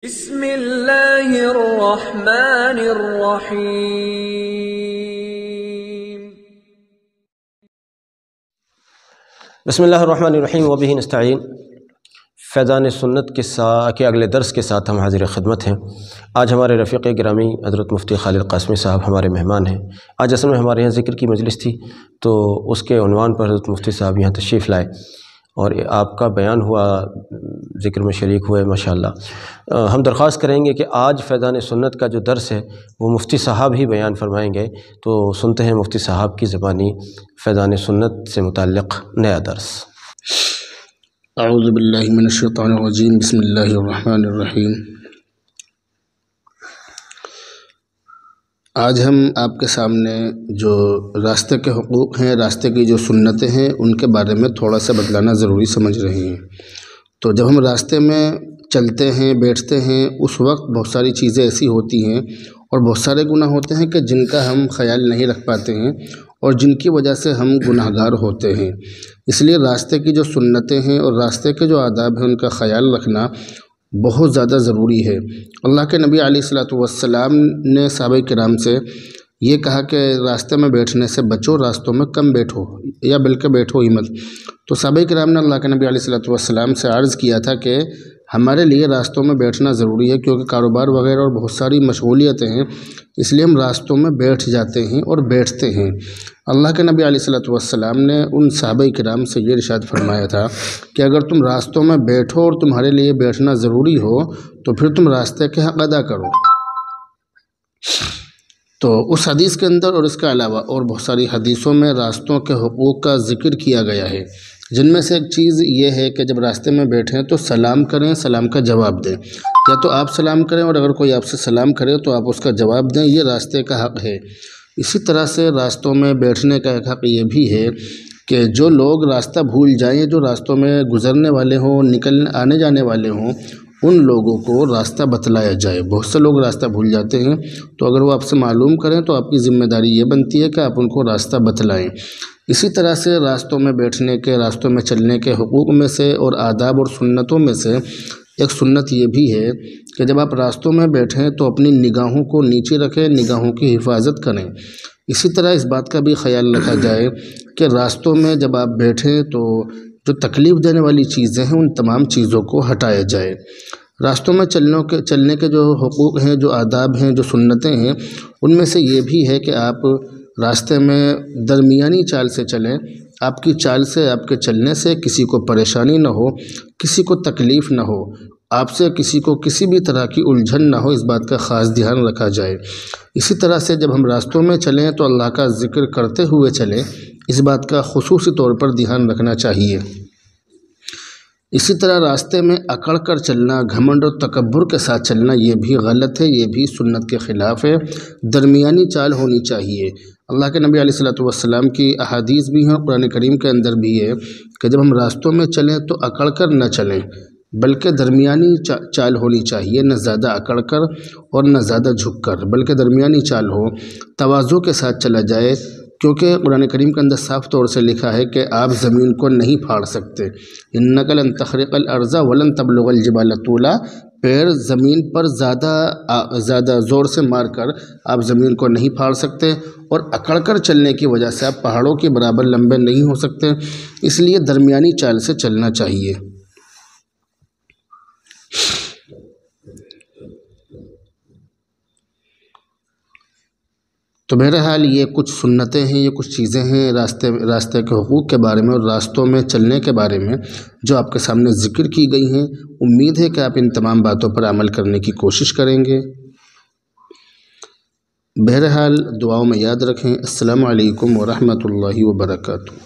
بسم اللہ الرحمن الرحیم۔ بسم اللہ الرحمن الرحیم وبہ نستعین۔ فیضان سنت کے اگلے درس کے ساتھ ہم حاضر خدمت ہیں۔ آج ہمارے رفیق گرامی حضرت مفتی خالد قاسمی صاحب ہمارے مہمان ہیں۔ آج اصل میں ہمارے یہاں ذکر کی مجلس تھی تو اس کے عنوان پر حضرت مفتی صاحب یہاں تشریف لائے اور آپ کا بیان ہوا، ذکر میں شریک ہوئے ماشاءاللہ۔ ہم درخواست کریں گے کہ آج فیضان سنت کا جو درس ہے وہ مفتی صاحب ہی بیان فرمائیں گے، تو سنتے ہیں مفتی صاحب کی زبانی فیضان سنت سے متعلق نیا درس۔ اعوذ باللہ من الشیطان الرجیم، بسم اللہ الرحمن الرحیم۔ آج ہم آپ کے سامنے جو راستے کے حقوق ہیں، راستے کی جو سنتیں ہیں، ان کے بارے میں تھوڑا سا بتلانا ضروری سمجھ رہے ہیں۔ تو جب ہم راستے میں چلتے ہیں، بیٹھتے ہیں، اس وقت بہت ساری چیزیں ایسی ہوتی ہیں اور بہت سارے گناہ ہوتے ہیں کہ جن کا ہم خیال نہیں رکھ پاتے ہیں اور جن کی وجہ سے ہم گناہ گار ہوتے ہیں۔ اس لیے راستے کی جو سنتیں ہیں اور راستے کے جو آداب ہیں، ان کا خیال رکھنا بہت زیادہ ضروری ہے۔ اللہ کے نبی علیہ الصلوۃ والسلام نے صحابہ کرام سے یہ کہا کہ راستے میں بیٹھنے سے بچو، راستوں میں کم بیٹھو یا بلکہ بیٹھو ہی مت۔ تو صحابہ کرام نے اللہ کے نبی علیہ الصلوۃ والسلام سے عرض کیا تھا کہ ہمارے لیے راستوں میں بیٹھنا ضروری ہے، کیونکہ کاروبار وغیرہ اور بہت ساری مشغولیتیں ہیں، اس لیے ہم راستوں میں بیٹھ جاتے ہیں اور بیٹھتے ہیں۔ اللہ کے نبی علیہ الصلوۃ والسلام نے ان صحابہ کرام سے یہ ارشاد فرمایا تھا کہ اگر تم راستوں میں بیٹھو اور تمہارے لیے بیٹھنا ضروری ہو تو پھر تم راستے کے حق ادا کرو۔ تو اس حدیث کے اندر اور اس کے علاوہ اور بہت ساری حدیثوں میں راستوں کے حقوق کا ذکر کیا گیا ہے، جن میں سے ایک چیز یہ ہے کہ جب راستے میں بیٹھیں تو سلام کریں، سلام کا جواب دیں، یا تو آپ سلام کریں اور اگر کوئی آپ سے سلام کرے تو آپ اس کا جواب دیں، یہ راستے کا حق ہے۔ اسی طرح سے راستوں میں بیٹھنے کا ایک حق یہ بھی ہے کہ جو لوگ راستہ بھول جائیں، جو راستوں میں گزرنے والے ہوں، آنے جانے والے ہوں، ان لوگوں کو راستہ بتلایا جائے۔ بہت سے لوگ راستہ بھول جاتے ہیں، تو اگر وہ آپ سے معلوم کریں تو آپ کی ذمہ داری یہ بنتی ہے کہ آپ ان کو راستہ بتلائیں۔ اسی طرح سے راستوں میں بیٹھنے کے، راستوں میں چلنے کے حقوق میں سے اور آداب اور سنتوں میں سے ایک سنت یہ بھی ہے کہ جب آپ راستوں میں بیٹھیں تو اپنی نگاہوں کو نیچے رکھیں، نگاہوں کی حفاظت کریں۔ اسی طرح اس بات کا بھی خیال رکھا جائے کہ راستوں میں جب آپ بیٹھیں تو جو تکلیف دینے والی چیزیں ہیں ان تمام چیزوں کو ہٹایا جائے۔ راستوں میں چلنے کے جو حقوق ہیں، جو آداب ہیں، جو سنتیں ہیں، ان میں سے یہ بھی ہے کہ آپ راستے میں درمیانی چال سے چلیں۔ آپ کی چال سے، آپ کے چلنے سے کسی کو پریشانی نہ ہو، کسی کو تکلیف نہ ہو، آپ سے کسی کو کسی بھی طرح کی الجھن نہ ہو، اس بات کا خاص دھیان رکھا جائے۔ اسی طرح سے جب ہم راستوں میں چلیں تو اللہ کا ذکر کرتے ہوئے چلیں، اس بات کا خصوصی طور پر دھیان رکھنا چاہیے۔ اسی طرح راستے میں اکڑ کر چلنا، گھمنڈ اور تکبر کے ساتھ چلنا، یہ بھی غلط ہے، یہ بھی سنت کے خلاف ہے۔ درمیانی چال ہونی چاہیے۔ اللہ کے نبی علیہ الصلوۃ والسلام کی احادیث بھی ہیں اور قرآن کریم کے اندر بھی ہے کہ جب ہم راستوں میں چلیں تو اکڑ کر نہ چلیں، بلکہ درمیانی چال ہونی چاہیے، نہ زیادہ اکڑ کر اور نہ زیادہ جھک کر، بلکہ درمیانی چال ہو، تواضع کے ساتھ چلا جائے، کیونکہ قرآن کریم کے اندر صاف طور سے لکھا ہے کہ آپ زمین کو نہیں پھاڑ سکتے۔ اِنَّكَ لَن تَخْرِقَ الْأَرْضَ وَلَن تَبْلُغَ الْجِبَالَ طُولًا۔ پیر زمین پر زیادہ زور سے مار کر آپ زمین کو نہیں پھاڑ سکتے، اور اکڑ کر چلنے کی وجہ سے آپ پہاڑوں کے برابر لمبے نہیں ہو سکتے، اس لیے درمیانی چال سے چلنا چاہیے۔ تو بہرحال یہ کچھ سنتیں ہیں، یہ کچھ چیزیں ہیں راستے کے حقوق کے بارے میں اور راستوں میں چلنے کے بارے میں جو آپ کے سامنے ذکر کی گئی ہیں۔ امید ہے کہ آپ ان تمام باتوں پر عمل کرنے کی کوشش کریں گے۔ بہرحال دعاؤں میں یاد رکھیں۔ السلام علیکم ورحمۃ اللہ وبرکاتہ۔